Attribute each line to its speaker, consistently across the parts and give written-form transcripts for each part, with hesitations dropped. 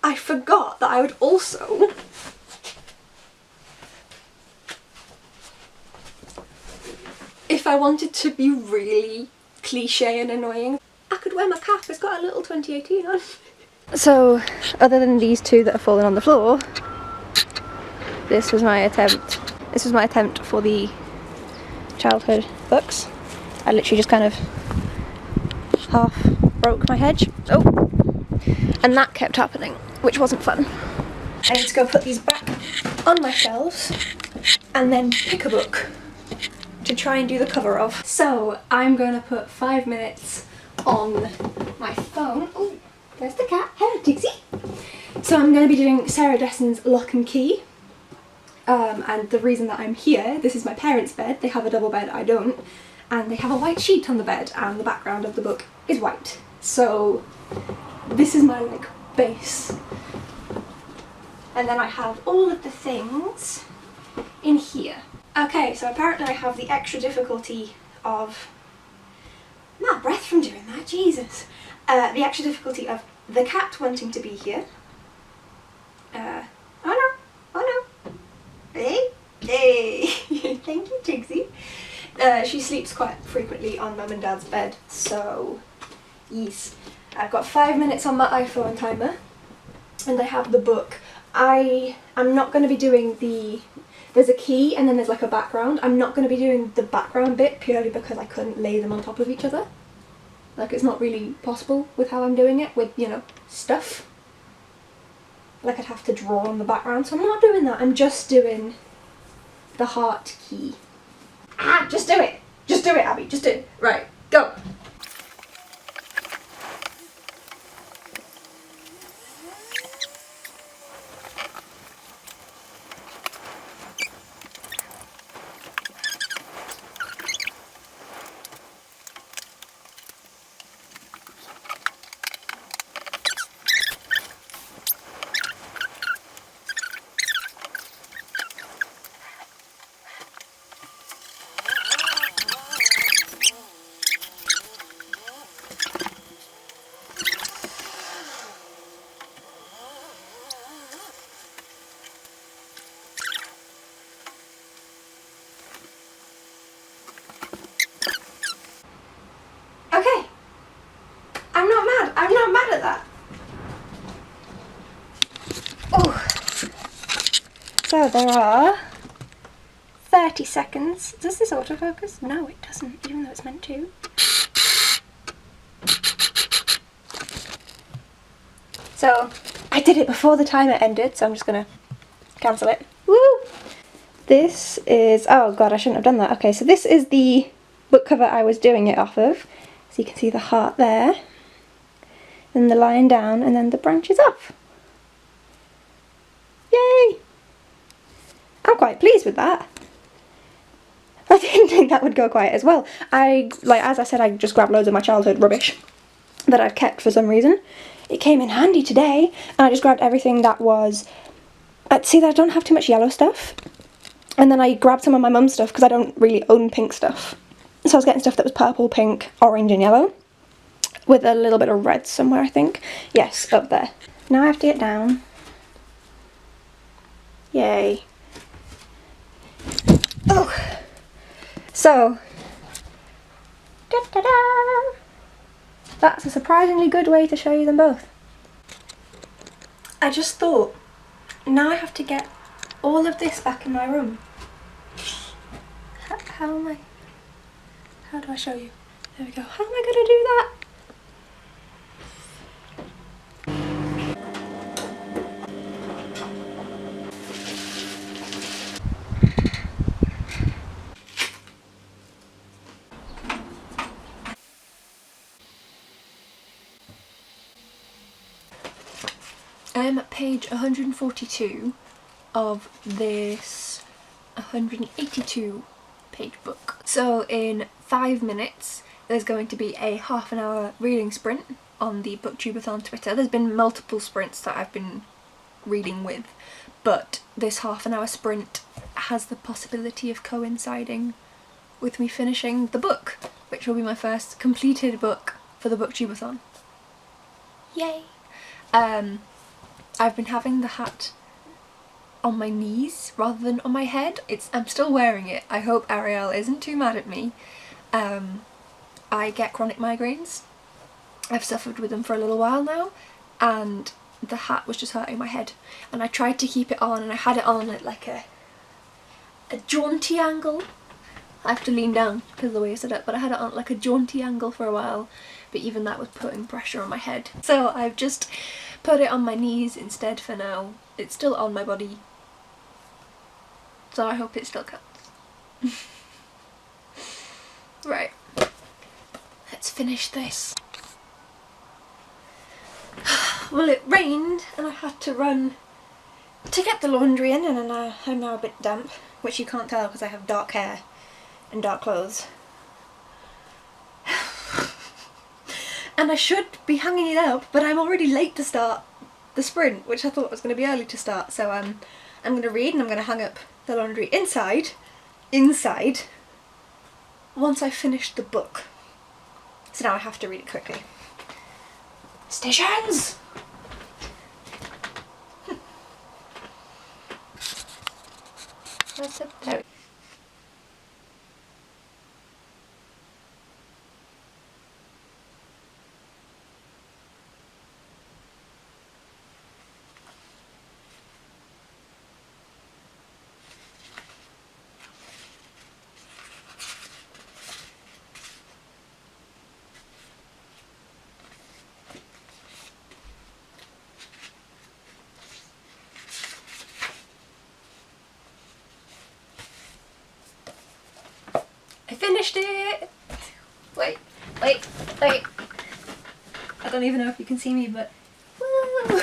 Speaker 1: I forgot that I would also if I wanted to be really cliche and annoying, I could wear my cap. It's got a little 2018 on. So, other than these two that have fallen on the floor, this was my attempt. This was my attempt for the childhood books. I literally just kind of half broke my hedge. Oh! And that kept happening, which wasn't fun. I need to go put these back on my shelves and then pick a book to try and do the cover of. So I'm going to put 5 minutes on my phone. Oh, there's the cat. Hello, Dixie. So I'm going to be doing Sarah Dessen's Lock and Key. And the reason that I'm here, this is my parents' bed. They have a double bed, I don't. And they have a white sheet on the bed and the background of the book is white. So this is my like base. And then I have all of the things in here. Okay, so apparently I have the extra difficulty of, I'm out of breath from doing that, Jesus. The extra difficulty of the cat wanting to be here. Oh no. Hey, thank you, Tigsy. She sleeps quite frequently on Mum and Dad's bed, so yes. I've got 5 minutes on my iPhone timer, and I have the book. I'm not going to be doing there's a key and then there's like a background. I'm not going to be doing the background bit purely because I couldn't lay them on top of each other. Like, it's not really possible with how I'm doing it with, you know, stuff. Like, I'd have to draw on the background, so I'm not doing that. I'm just doing the heart key. Ah, just do it! Just do it, Abby, just do it. Right, go! Okay, I'm not mad at that. Oh, so there are 30 seconds. Does this autofocus? No, it doesn't, even though it's meant to. So I did it before the timer ended, so I'm just gonna cancel it. Woo! This is, oh god, I shouldn't have done that. Okay, so this is the book cover I was doing it off of. So you can see the heart there, then the line down, and then the branches off. Yay! I'm quite pleased with that. I didn't think that would go quite as well. As I said, I just grabbed loads of my childhood rubbish that I'd kept for some reason. It came in handy today, and I just grabbed everything that was, see that I don't have too much yellow stuff. And then I grabbed some of my mum's stuff because I don't really own pink stuff. So I was getting stuff that was purple, pink, orange and yellow. With a little bit of red somewhere, I think. Yes, up there. Now I have to get down. Yay. Oh! So, da-da-da! That's a surprisingly good way to show you them both. I just thought, now I have to get all of this back in my room. How do I show you? There we go. How am I going to do that? I am at page 142 of this 182 page book. So in 5 minutes there's going to be a half-an-hour reading sprint on the Booktubeathon Twitter. There's been multiple sprints that I've been reading with, but this half-an-hour sprint has the possibility of coinciding with me finishing the book, which will be my first completed book for the Booktubeathon. Yay! I've been having the hat on my knees rather than on my head. I'm still wearing it. I hope Ariel isn't too mad at me. I get chronic migraines. I've suffered with them for a little while now, and the hat was just hurting my head, and I tried to keep it on, and I had it on at like a jaunty angle. I have to lean down because of the way I set up, but I had it on like a jaunty angle for a while, but even that was putting pressure on my head. So I've just put it on my knees instead for now. It's still on my body, so I hope it still counts. Right, let's finish this. Well, it rained and I had to run to get the laundry in, and I'm now a bit damp, which you can't tell because I have dark hair and dark clothes. And I should be hanging it up, but I'm already late to start the sprint, which I thought was going to be early to start, so I'm going to read and I'm going to hang up the laundry inside, once I finish the book. So now I have to read it quickly. Stations! There. I finished it! Wait. I don't even know if you can see me, but woo!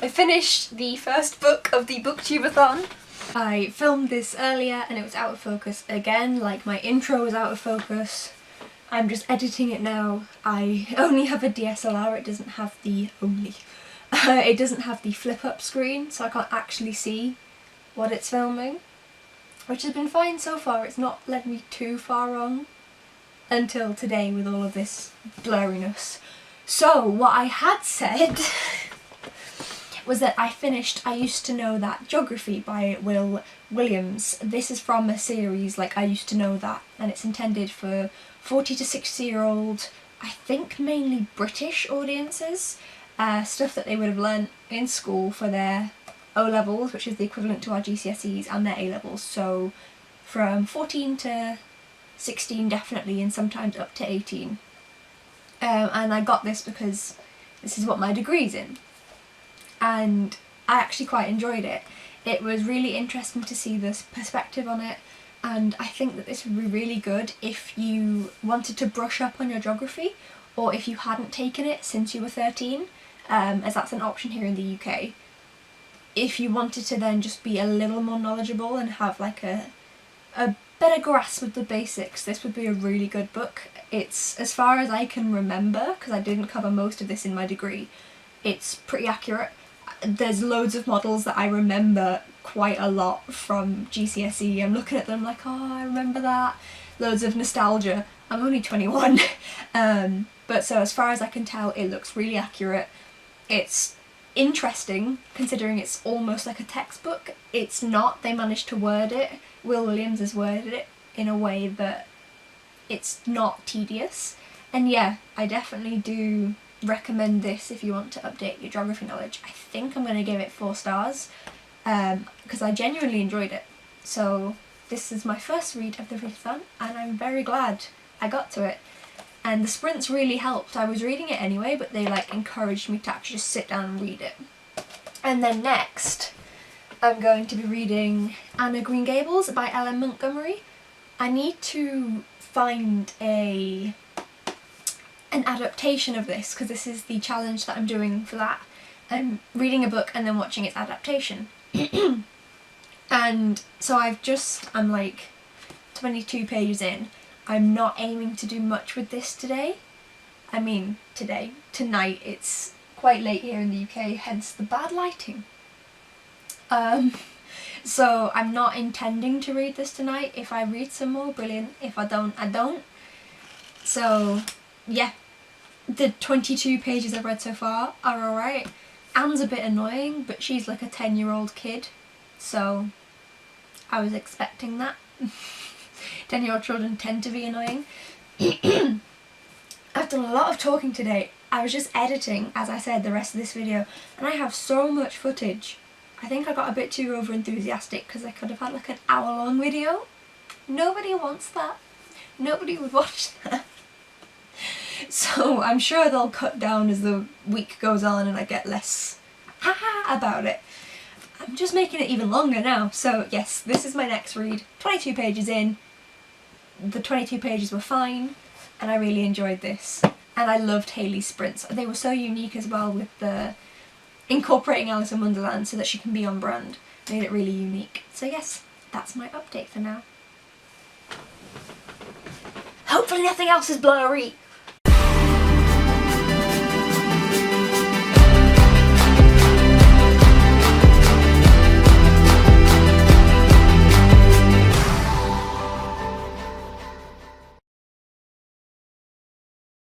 Speaker 1: I finished the first book of the Booktubeathon. I filmed this earlier and it was out of focus again, like my intro was out of focus. I'm just editing it now. I only have a DSLR, it doesn't have the it doesn't have the flip up screen, so I can't actually see what it's filming. Which has been fine so far, it's not led me too far wrong until today with all of this blurriness. So what I had said was that I used to know that Geography by Will Williams. This is from a series like I Used to Know That, and it's intended for 40 to 60-year-old, I think mainly British audiences, stuff that they would have learnt in school for their O-levels, which is the equivalent to our GCSEs, and their A-levels, so from 14 to 16 definitely, and sometimes up to 18. And I got this because this is what my degree's in, and I actually quite enjoyed it. It was really interesting to see this perspective on it, and I think that this would be really good if you wanted to brush up on your geography, or if you hadn't taken it since you were 13, as that's an option here in the UK. If you wanted to then just be a little more knowledgeable and have like a better grasp of the basics, this would be a really good book. It's, as far as I can remember, because I didn't cover most of this in my degree, it's pretty accurate. There's loads of models that I remember quite a lot from GCSE. I'm looking at them like, oh, I remember that. Loads of nostalgia. I'm only 21. But so as far as I can tell, it looks really accurate. It's interesting considering it's almost like a textbook. It's not. They managed to word it. Will Williams has worded it in a way that it's not tedious. And yeah, I definitely do recommend this if you want to update your geography knowledge. I think I'm going to give it 4 stars because I genuinely enjoyed it. So this is my first read of the readathon and I'm very glad I got to it. And the sprints really helped. I was reading it anyway, but they like encouraged me to actually just sit down and read it. And then next, I'm going to be reading Anne of Green Gables by Ellen Montgomery. I need to find an adaptation of this, because this is the challenge that I'm doing for that. I'm reading a book and then watching its adaptation. And so I'm like 22 pages in. I'm not aiming to do much with this today. I mean tonight. It's quite late here in the UK, hence the bad lighting. So I'm not intending to read this tonight. If I read some more, brilliant. If I don't, I don't. So yeah, the 22 pages I've read so far are alright. Anne's a bit annoying, but she's like a 10-year-old kid, so I was expecting that. 10-year-old children tend to be annoying. I've done a lot of talking today. I was just editing, as I said, the rest of this video, and I have so much footage. I think I got a bit too over enthusiastic because I could have had like an hour-long video. Nobody wants that. Nobody would watch that. So I'm sure they'll cut down as the week goes on and I get less haha about it. I'm just making it even longer now. So yes, this is my next read. 22 pages in. The 22 pages were fine and I really enjoyed this. And I loved Hayley's sprints. They were so unique as well with the incorporating Alice in Wonderland so that she can be on brand. Made it really unique. So yes, that's my update for now. Hopefully nothing else is blurry.